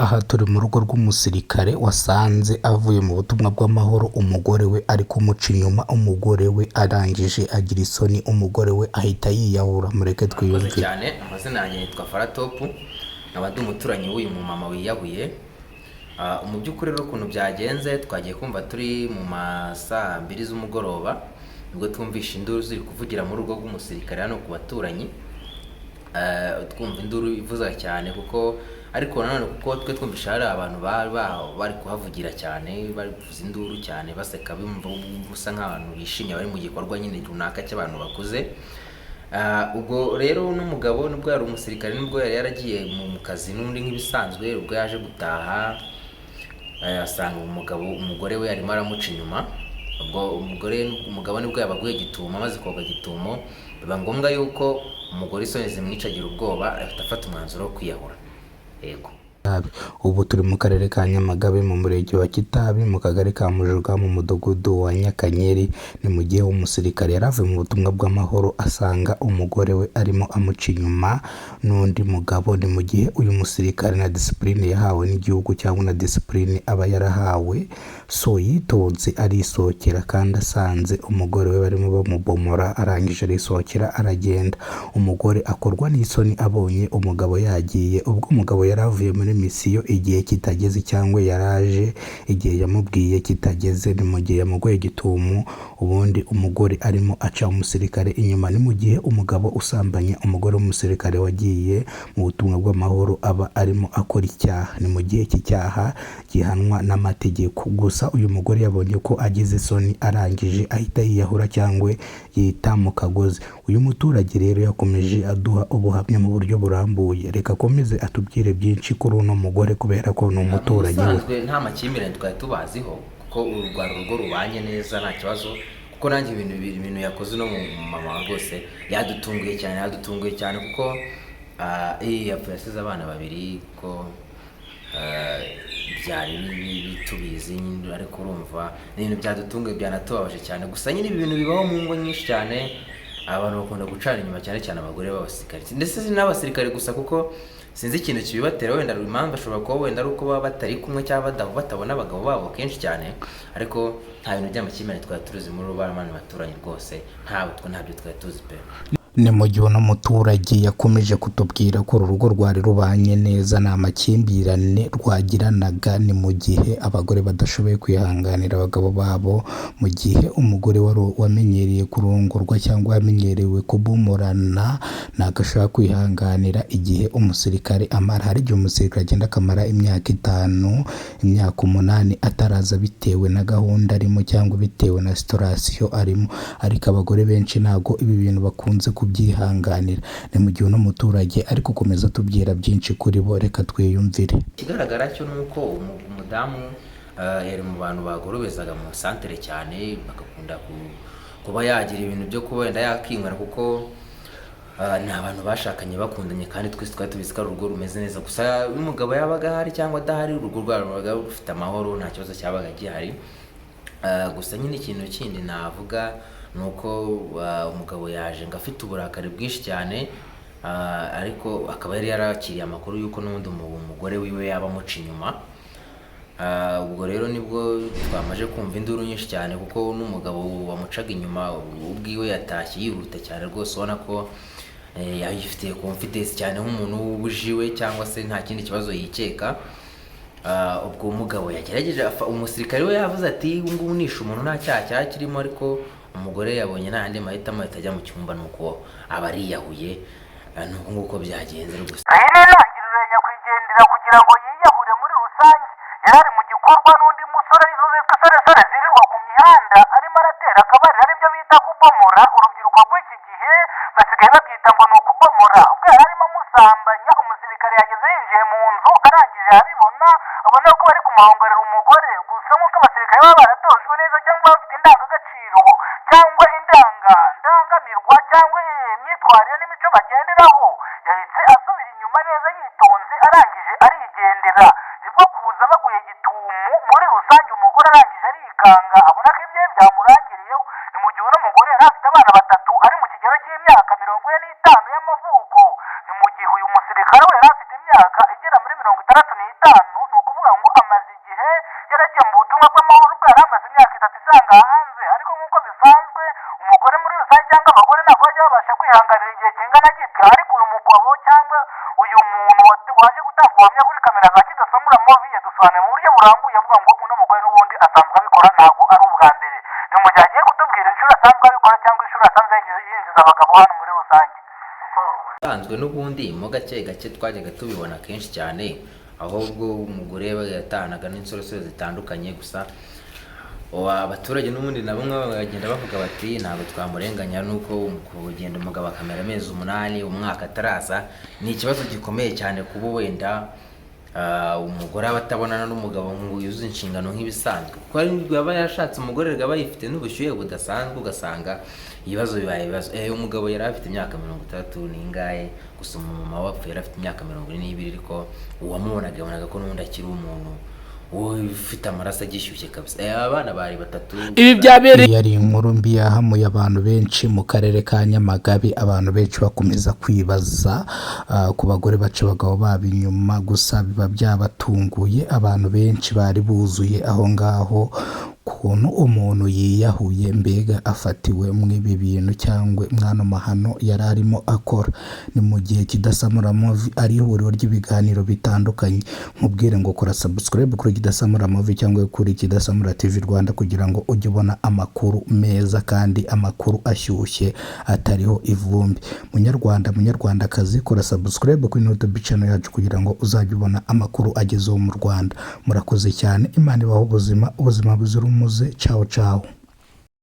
Aha turi mu rugo rw'umusirikare wasanze avuye mu butumwa bw'amahoro, umugore we ari kumuca inyuma, umugore we arangije agira isoni, umugore we ahita yiyahura. Mureke twiyumve cyane. Amazina yanjye nitwa Faratopu, nkaba ndi umuturanyi w'uyu mumama wiyahuye. Mu by'ukuri rero ukuntu byagenze, twagiye kumva turi mu masaa 2 z'umugoroba ubwo twumvisha induru ziri kuvugira mu rugo rw'umusirikare hano ku baturanyi. Twumva induru ivuza cyane kuko ariko nanone kuko twe twumvisha hari abantu bari kuhavugira cyane, bari kuvuza induru cyane, baseka bumva busa nk'abantu bishimye bari mu gikorwa nyine runaka cy'abantu bakuze. Ubwo rero n'umugabo nubwo yari umusirikare, nubwo yari yaragiye mu kazi n'undi nk'ibisanzwe, ubwo yaje gutaha asanga umugore we arimo aramuca inyuma. Ubwo umugabo nibwo yabaguye gitumo, amaze koga gitumo biba ngombwa yuko umugore isoni zimwicagira ubwoba, ahita afata umwanzuro wo kwiyahura. Yego. Ubu turi mu karere ka Nyamagabe, mu murenge wa Kitabi, mu kagari ka Mujuga, mu mudugudu wa Nyakanyeri. Ni mu gihe umusirikare yari avuye mu butumwa bw'amahoro asanga umugore we arimo amuca inyuma n'undi mugabo. Ni mu gihe uyu musirikare na disipurine yahawe n'igihugu cyangwa na disipurine aba yarahawe, so yitonze arisohokera kandi asanze umugore we barimo bamubomora, arangije arisohokera aragenda. Umugore akorwa n'isoni abonye umugabo yagiye, ubwo umugabo yari avuye muri misiyo igihe kitageze cyangwa yaraje igihe yamubwiye kitageze. Ni mu gihe yamugoye gitumo, ubundi umugore arimo aca umusirikare inyuma. Ni mu gihe umugabo usambanya umugore w'umusirikare wagiye mu butumwa bw'amahoro aba arimo akora icyaha. Ni mu gihe iki cyaha gihanwa n'amategeko. Gusa uyu mugore yabonye ko agize isoni, arangije ahita yiyahura cyangwa yita mu kagozi. Uyu muturage rero yakomeje aduha ubuhamya mu buryo burambuye. Reka akomeze atubwire byinshi kuri uno mugore kubera ko ni umuturanyi we. Nta makimbirane twari tubaziho kuko urugo rubanye neza nta kibazo, kuko nanjye ibintu yakoze no mu mama rwose yadutunguye cyane kuko yapfuye asize abana 2 ko byari bitubizi, ariko urumva ni ibintu byadutunguye byanatubabaje cyane. Gusa nyine ibintu bibaho mu ngo nyinshi cyane, abantu bakunda gucana inyuma cyane abagore b'abasirikare, ndetse n'abasirikare gusa, kuko sinzi ikintu kibibatera. Wenda impamvu ashobora kuba wenda ari uko baba batari kumwe cyangwa batabona abagabo babo kenshi cyane, ariko nta bintu by'amakimbirane twari turuzi muri rubaramani baturanyi rwose, ntabyo twari tuzi pe. Ni mu gihe uno muturage yakomeje kutubwira ko uru rugo rwari rubanye neza, nta makimbirane rwagiranaga. Ni mu gihe abagore badashoboye kwihanganira abagabo babo, mu gihe umugore wari wamenyereye kurongorwa cyangwa yamenyerewe kubomorana ntabwo ashobora kwihanganira igihe umusirikare amara. Hari igihe umusirikare agenda akamara imyaka 5, imyaka 8 ataraza bitewe na gahunda arimo cyangwa bitewe na sitorasiyo arimo, ariko abagore benshi ntabwo ibi bintu bakunze kubyihanganira. Ni mu gihe uno muturage ari gukomeza tubwira byinshi kuri bo. Reka twiyumvire. Ikigaragara cyo nuko umudamu yari mu bantu bagorobezaga mu santere cyane, bagakunda kuba yagira ibintu byo kuba wenda yakinywera, kuko ni abantu bashakanye bakundanye kandi twese twari tubizi ko urugo rumeze neza. Gusa n'umugabo yabaga ahari cyangwa adahari, urugo rwabaga rufite amahoro, nta kibazo cyabaga gihari. Gusa nyine ikintu kindi navuga nuko umugabo yaje ngo afite uburakari bwinshi cyane, ariko akaba yari yarakiriye amakuru yuko n'undi umugore wiwe yaba amuca inyuma. Ubwo rero nibwo twamaje kumva induru nyinshi cyane, kuko n'umugabo wamucaga inyuma ubwiwe yatashye yihuta cyane rwose, ubona ko yayifitiye confidence cyane nk'umuntu w'ubujiwe cyangwa se nta kindi kibazo yikeka. Ubwo umugabo yagerageje, umusirikare we yavuze ati ngubu nishe umuntu nta cyaha cyakirimo, ariko umugore yabonye nta yandi mahitamo ahita ajya mu cyumba, nuko aba ariyahuye. Nuko nguko byagenze rwose. Irangirira nyakwigendera kugira ngo yiyahure muri rusange, yari ari mu gikorwa n'undi musore izo zitwa soresore zirirwa ku mihanda arimo aratera akabariro, aribyo bita kubomora. Urubyiruko rw'iki gihe basigaye babyita ngo ni ukubomora. Ubwo yari arimo amusambanya, umusirikare yageze yinjiye mu nzu, arangije abibona abona ko bari kumuhongerera umugore. Gusa nk'uko abasirikare baba baratojwe neza cyangwa bafite indangagaciro cyangwa indangamirwa cyangwa imyitwarire n'imico bagenderaho, yahise asubira inyuma neza yitonze, arangije arigendera. Nibwo kuza baguye gitumo muri rusange, umugore arangije arikanga abona ko ibye byamurangiriyeho. Ni mu gihe uno mugore yari afite abana 3, ari mu kigero cy'imyaka 45 y'amavuko. Ni mu gihe uyu musirikare we yari afite imyaka igera muri 65. ni ukuvuga ngo amaze igihe yaragiye mu butumwa bw'amahoro bwari amaze imyaka 3 isanga hanze, ariko nk'uko bisanzwe umugore muri rusange cyangwa abagore ntabwo bajya babasha kwihanganira igihe kingana gitya, ariko uyu mugabo cyangwa uyu muntu waje gutanga ubuhamya kuri kamera za Kidasamura Movie yadusobanuriye mu buryo burambuye avuga ngo uno mugore n'ubundi asanzwe abikora, ntabwo ari ubwa mbere. Ni mu gihe agiye kutubwira inshuro asanzwe abikora cyangwa inshuro asanzwe yinjiza abagabo hano muri rusange. Usanzwe n'ubundi mo gake gake twajyaga tubibona kenshi cyane, ahubwo umugore yatanaga n'insorosoro zitandukanye. Gusa abaturage n'ubundi nabo bagenda bavuga bati ntabwo twamurenganya, nuko kugenda umugabo akamera amezi 8 umwaka ataraza ni ikibazo gikomeye cyane, kuba wenda umugore aba atabonana n'umugabo ngo yuzuze inshingano nk'ibisanzwe, kuko aba yashatse umugore aba yifite n'ubushyuhe budasanzwe, ugasanga ibibazo bibaye ibibazo. Umugabo yari afite imyaka 30 n'ingahe, gusa umumama wapfuye yari afite imyaka 42, ariko uwamubonaga yabonaga ko n'undi akiri umuntu ufite amaraso agishyushye kabisa. Abana bari 3. Ibi byabereye yari inkuru mbi yahamuye abantu benshi mu karere ka Nyamagabe, abantu benshi bakomeza kwibaza ku bagore baca abagabo babo inyuma, gusa biba byabatunguye. Abantu benshi bari buzuye aho ngaho kuntu umuntu yiyahuye, mbega afatiwe mw'ibi bintu cyangwa mwana mahano yari arimo akora. Ni mu gihe Kidasamura Movie ari ihuriro ry'ibiganiro bitandukanye. Nkubwire ngo kora subscribe kuri Kidasamura Movie cyangwa kuri Kidasamura TV Rwanda kugira ngo ujye ubona amakuru meza kandi amakuru ashyushye atariho ivumbi. Munyarwandakazi, kora subscribe kuri YouTube channel yacu kugira ngo uzajye ubona amakuru agezeho mu Rwanda. Murakoze cyane, Imana ibaho ubuzima buzira umuze. Ciao ciao.